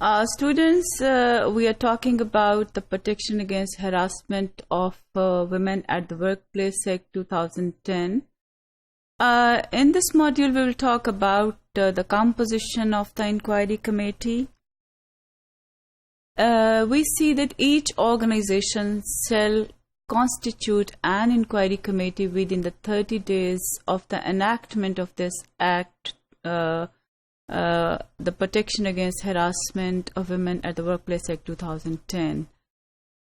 Students, we are talking about the Protection Against Harassment of Women at the Workplace Act 2010. In this module, we will talk about the composition of the inquiry committee. We see that each organization shall constitute an inquiry committee within the 30 days of the enactment of this act, the Protection Against Harassment of Women at the Workplace Act 2010.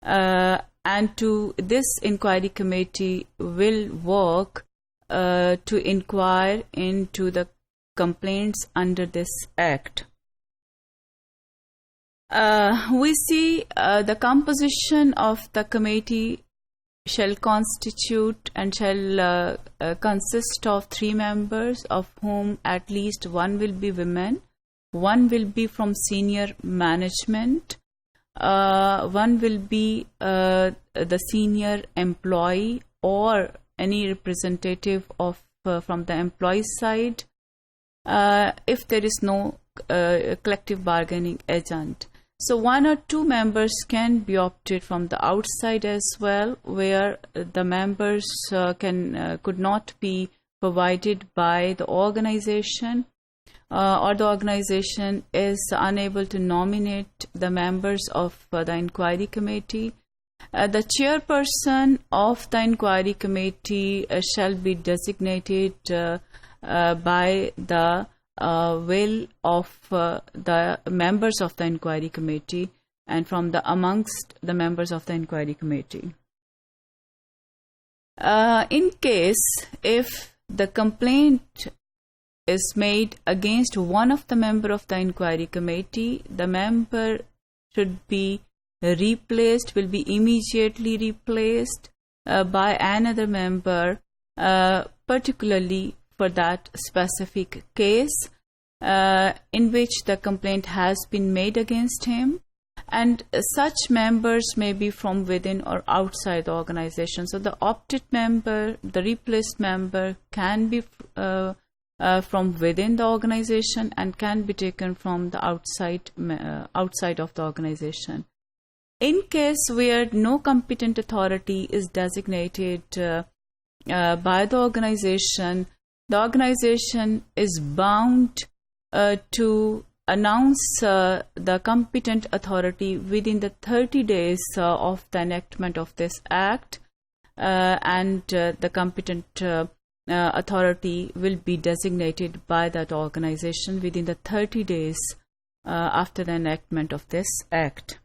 And this inquiry committee will work to inquire into the complaints under this act. We see the composition of the committee shall constitute and shall consist of 3 members, of whom at least 1 will be women, 1 will be from senior management, 1 will be the senior employee or any representative of from the employee side, if there is no collective bargaining agent. So 1 or 2 members can be opted from the outside as well, where the members could not be provided by the organization, or the organization is unable to nominate the members of the inquiry committee. The chairperson of the inquiry committee shall be designated by the will of the members of the inquiry committee and from amongst the members of the inquiry committee. In case if the complaint is made against one of the member of the inquiry committee, the member should be replaced, will be immediately replaced by another member, particularly for that specific case in which the complaint has been made against him, and such members may be from within or outside the organization. So the opted member, the replaced member, can be from within the organization and can be taken from the outside of the organization. In case where no competent authority is designated by the organization is bound to announce the competent authority within the 30 days of the enactment of this act, and the competent authority will be designated by that organization within the 30 days after the enactment of this act.